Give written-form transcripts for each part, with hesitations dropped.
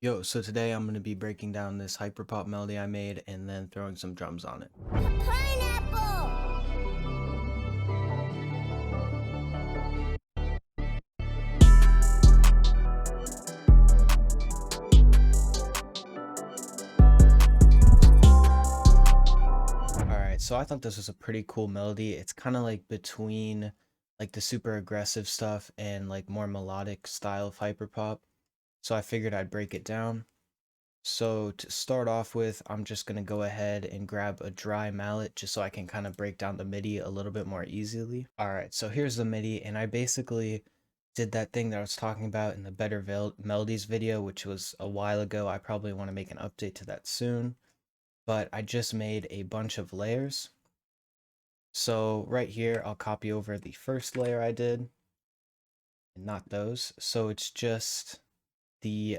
Yo, so today I'm going to be breaking down this hyperpop melody I made and then throwing some drums on it. Pineapple! Alright, so I thought this was a pretty cool melody. It's kind of like between like the super aggressive stuff and like more melodic style of hyperpop. So I figured I'd break it down. So to start off with, I'm just going to go ahead and grab a dry mallet just so I can kind of break down the MIDI a little bit more easily. Alright, so here's the MIDI, and I basically did that thing that I was talking about in the Better Melodies video, which was a while ago. I probably want to make an update to that soon, but I just made a bunch of layers. So right here, I'll copy over the first layer I did, and not those. So it's just the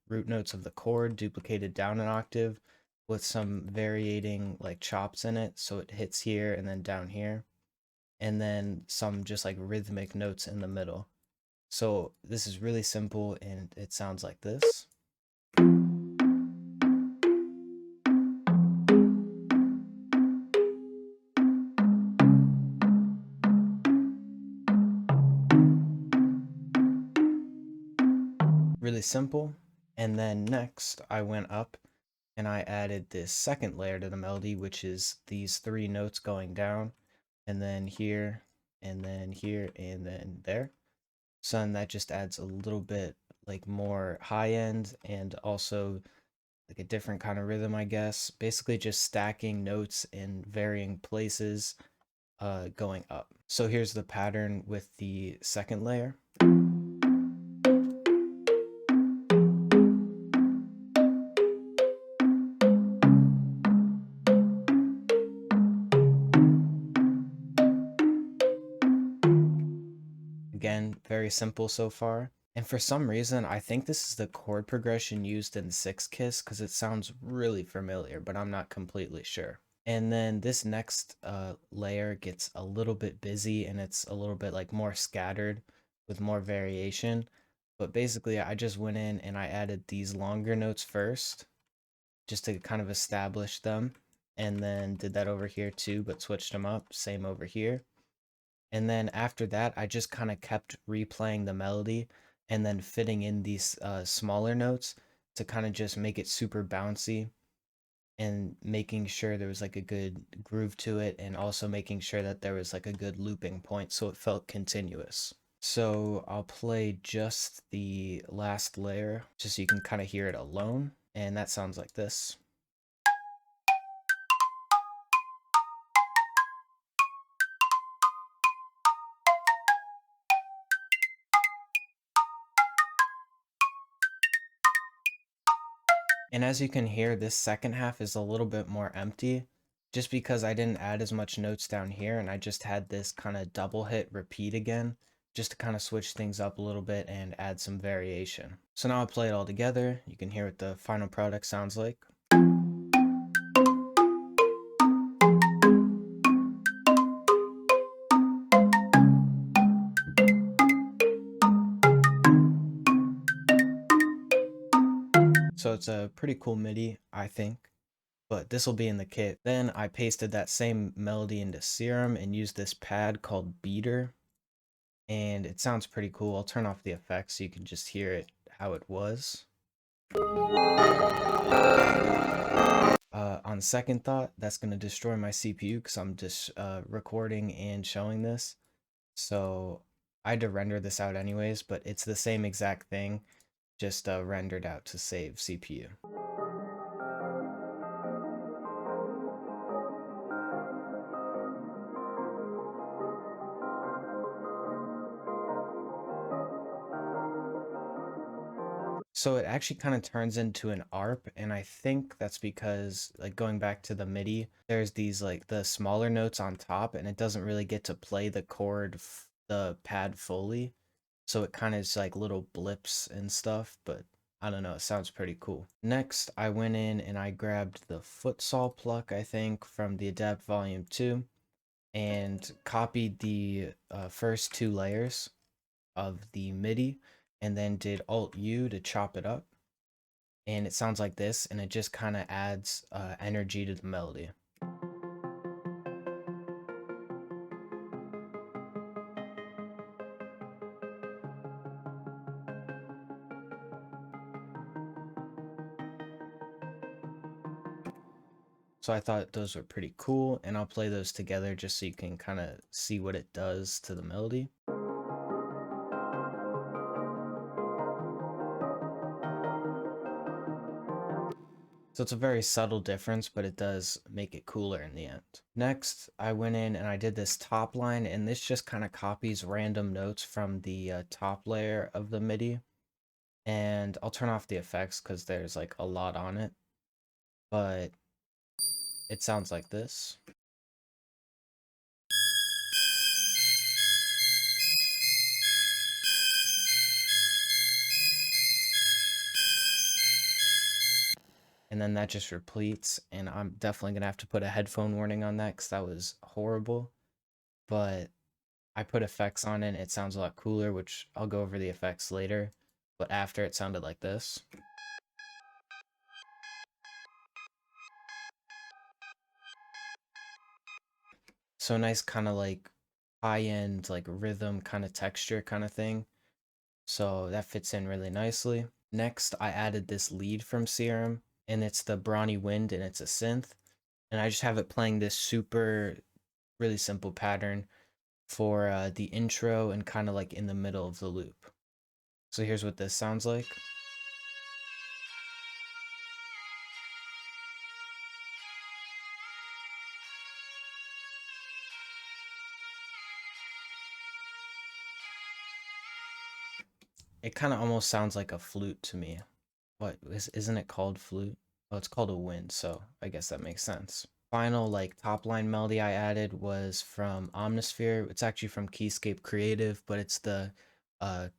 root notes of the chord duplicated down an octave with some varying like chops in it. So it hits here and then down here, and then some just like rhythmic notes in the middle. So this is really simple and it sounds like this. Really simple. And then next I went up and I added this second layer to the melody, which is these three notes going down, and then here, and then here, and then there. So then that just adds a little bit like more high end and also like a different kind of rhythm, I guess. Basically just stacking notes in varying places going up. So here's the pattern with the second layer. Again, very simple so far. And for some reason, I think this is the chord progression used in Six Kiss because it sounds really familiar, but I'm not completely sure. And then this next layer gets a little bit busy and it's a little bit like more scattered with more variation. But basically, I just went in and I added these longer notes first just to kind of establish them. And then did that over here too, but switched them up. Same over here. And then after that, I just kind of kept replaying the melody and then fitting in these smaller notes to kind of just make it super bouncy and making sure there was like a good groove to it and also making sure that there was like a good looping point so it felt continuous. So I'll play just the last layer just so you can kind of hear it alone, and that sounds like this. And as you can hear, this second half is a little bit more empty just because I didn't add as much notes down here and I just had this kind of double hit repeat again just to kind of switch things up a little bit and add some variation. So now I'll play it all together. You can hear what the final product sounds like. So it's a pretty cool MIDI, I think, but this will be in the kit. Then I pasted that same melody into Serum and used this pad called Beater, and it sounds pretty cool. I'll turn off the effects so you can just hear it how it was. On second thought, that's going to destroy my CPU because I'm just recording and showing this. So I had to render this out anyways, but it's the same exact thing, just rendered out to save CPU. So it actually kind of turns into an ARP, and I think that's because, like going back to the MIDI, there's these like the smaller notes on top, and it doesn't really get to play the chord, the pad fully. So it kind of is like little blips and stuff, but I don't know, it sounds pretty cool. Next, I went in and I grabbed the Futsal pluck, I think, from the Adapt Volume 2, and copied the first two layers of the MIDI, and then did Alt U to chop it up. and it sounds like this, and it just kind of adds energy to the melody. So I thought those were pretty cool, and I'll play those together just so you can kind of see what it does to the melody. So it's a very subtle difference, but it does make it cooler in the end. Next, I went in and I did this top line, and this just kind of copies random notes from the top layer of the MIDI. And I'll turn off the effects because there's like a lot on it, but it sounds like this. And then that just repeats, and I'm definitely gonna have to put a headphone warning on that because that was horrible. But I put effects on it, it sounds a lot cooler, which I'll go over the effects later. But after, it sounded like this. So nice kind of like high-end like rhythm kind of texture kind of thing. So that fits in really nicely. Next, I added this lead from Serum, and it's the Brawny Wind, and it's a synth. And I just have it playing this super, really simple pattern for the intro and kind of like in the middle of the loop. So here's what this sounds like. It kind of almost sounds like a flute to me. Isn't it called flute? Oh, it's called a wind, so I guess that makes sense. Final like top line melody I added was from Omnisphere. It's actually from Keyscape Creative, but it's the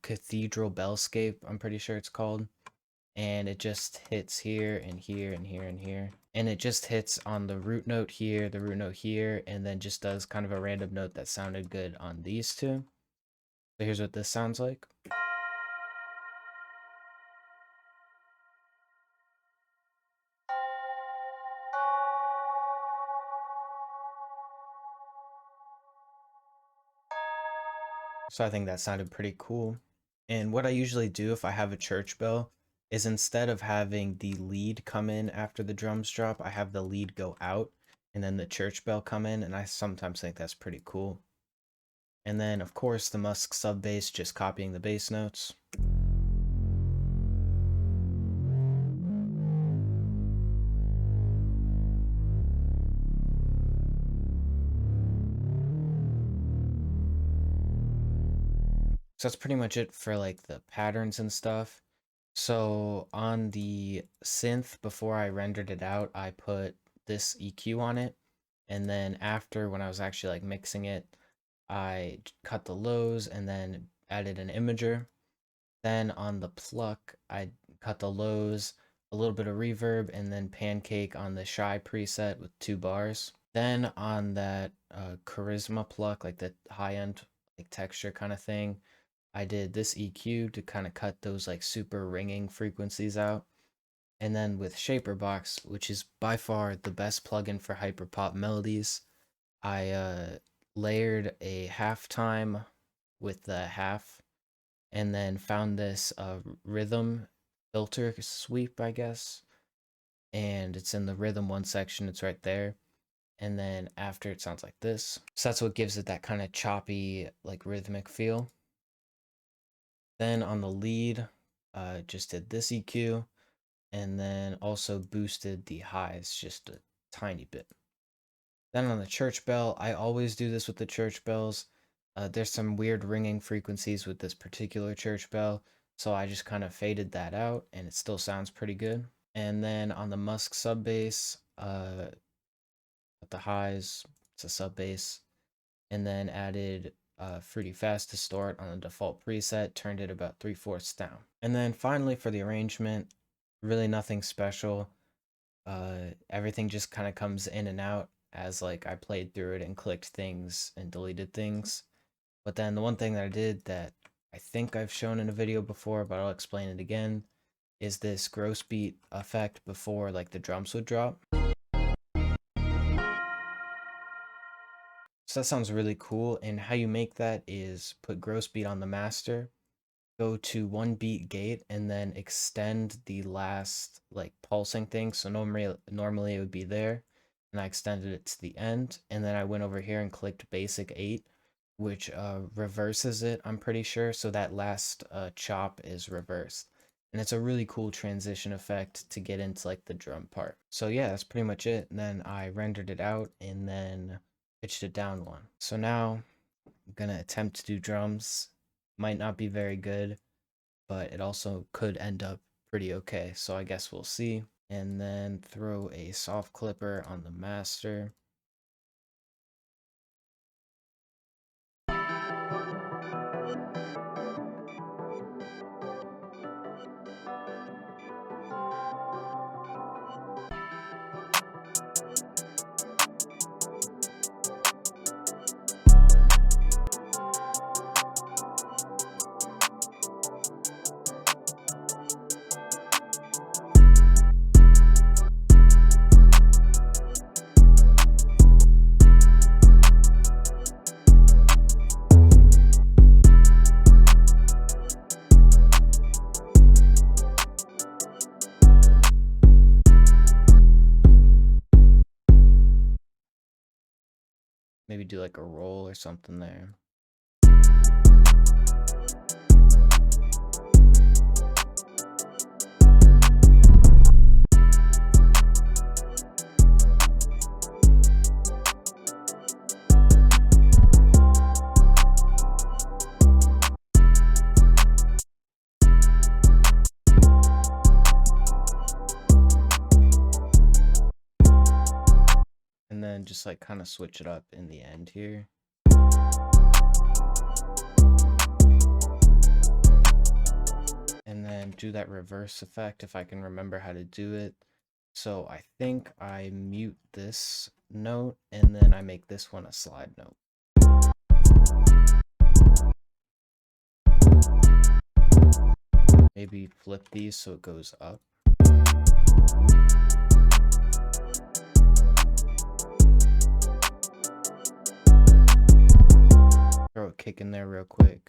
Cathedral Bellscape, I'm pretty sure it's called. And it just hits here and here and here and here. And it just hits on the root note here, the root note here, and then just does kind of a random note that sounded good on these two. So here's what this sounds like. So I think that sounded pretty cool. And what I usually do if I have a church bell is instead of having the lead come in after the drums drop, I have the lead go out and then the church bell come in, and I sometimes think that's pretty cool. And then of course the Musk sub bass, just copying the bass notes. So that's pretty much it for like the patterns and stuff. So on the synth, before I rendered it out, I put this EQ on it. And then after, when I was actually like mixing it, I cut the lows and then added an imager. Then on the pluck, I cut the lows, a little bit of reverb, and then pancake on the shy preset with 2 bars. Then on that charisma pluck, like the high end like texture kind of thing, I did this EQ to kind of cut those like super ringing frequencies out. And then with Shaperbox, which is by far the best plugin for hyperpop melodies, I layered a halftime with the half, and then found this rhythm filter sweep, I guess. And it's in the rhythm 1 section, it's right there. And then after, it sounds like this. So that's what gives it that kind of choppy, like rhythmic feel. Then on the lead, just did this EQ, and then also boosted the highs just a tiny bit. Then on the church bell, I always do this with the church bells. There's some weird ringing frequencies with this particular church bell, so I just kind of faded that out, and it still sounds pretty good. And then on the Musk sub bass, at the highs, it's a sub bass, and then added Fruity Fast to start on the default preset, turned it about 3/4 down. And then finally for the arrangement, really nothing special. Everything just kind of comes in and out as like I played through it and clicked things and deleted things. But then the one thing that I did that I think I've shown in a video before, but I'll explain it again, is this gross beat effect before like the drums would drop. So that sounds really cool, and how you make that is put gross beat on the master, go to 1 beat gate, and then extend the last like pulsing thing. So normally it would be there, and I extended it to the end, and then I went over here and clicked basic 8, which reverses it, I'm pretty sure, so that last chop is reversed. And it's a really cool transition effect to get into like the drum part. So yeah, that's pretty much it. And then I rendered it out and then pitched it down one. So now I'm gonna attempt to do drums. Might not be very good, but it also could end up pretty okay. So I guess we'll see. And then throw a soft clipper on the master. Maybe do like a roll or something there. And then just like kind of switch it up in the end here. And then do that reverse effect if I can remember how to do it. So I think I mute this note and then I make this one a slide note. Maybe flip these so it goes up. Throw a kick in there real quick.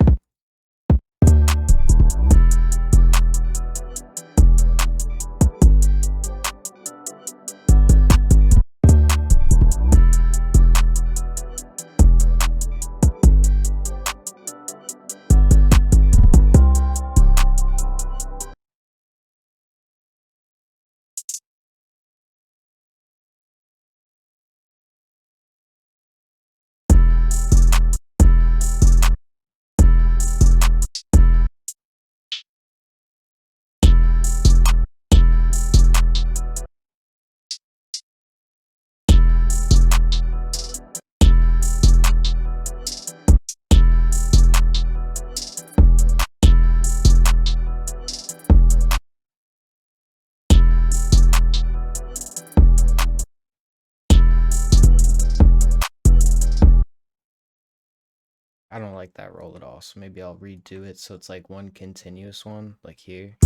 I don't like that roll at all, so maybe I'll redo it so it's like one continuous one, like here.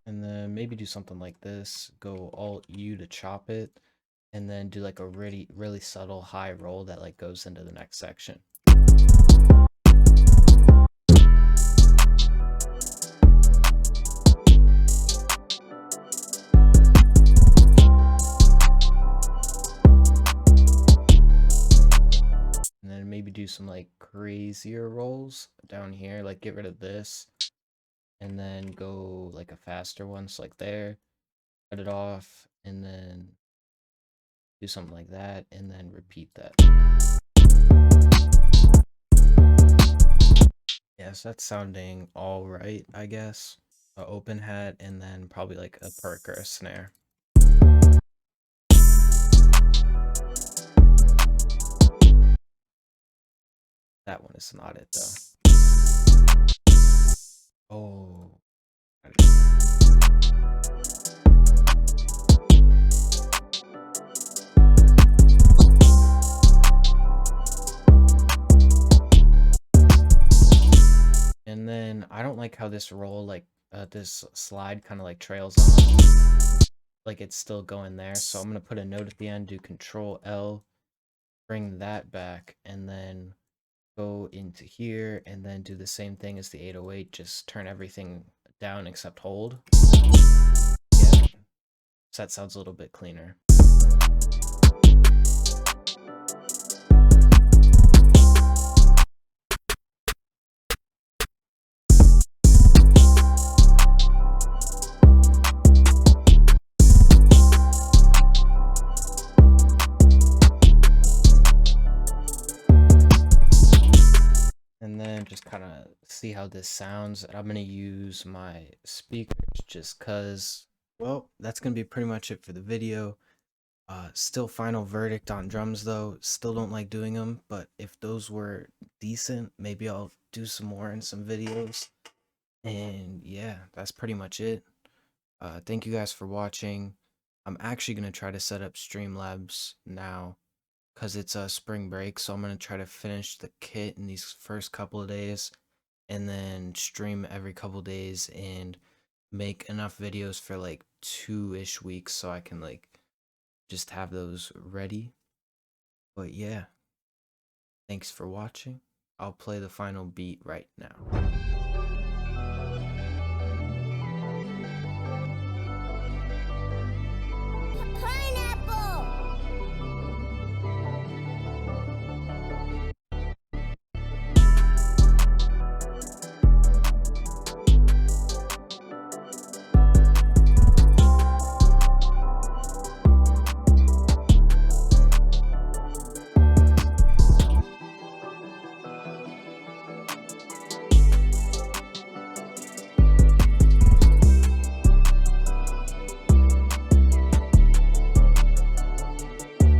And then maybe do something like this, go Alt-U to chop it, and then do like a really subtle high roll that like goes into the next section. And then maybe do some like crazier rolls down here, like get rid of this and then go like a faster one, so like there, cut it off, and then do something like that, and then repeat that. Yes, that's sounding all right, I guess. A open hat, and then probably like a perk or a snare. That one is not it though. Oh. then I don't like how this roll, like this slide kind of like trails on, like it's still going there. So I'm gonna put a note at the end, do Control L, bring that back, and then go into here, and then do the same thing as the 808, just turn everything down except hold. Yeah, so that sounds a little bit cleaner. And then just kind of see how this sounds. And I'm going to use my speakers just because, well, that's going to be pretty much it for the video. Still final verdict on drums though. Still don't like doing them, but if those were decent, maybe I'll do some more in some videos. And yeah, that's pretty much it. Thank you guys for watching. I'm actually going to try to set up Streamlabs now because it's a spring break, so I'm going to try to finish the kit in these first couple of days and then stream every couple days and make enough videos for like 2-ish weeks so I can like just have those ready. But yeah, thanks for watching. I'll play the final beat right now.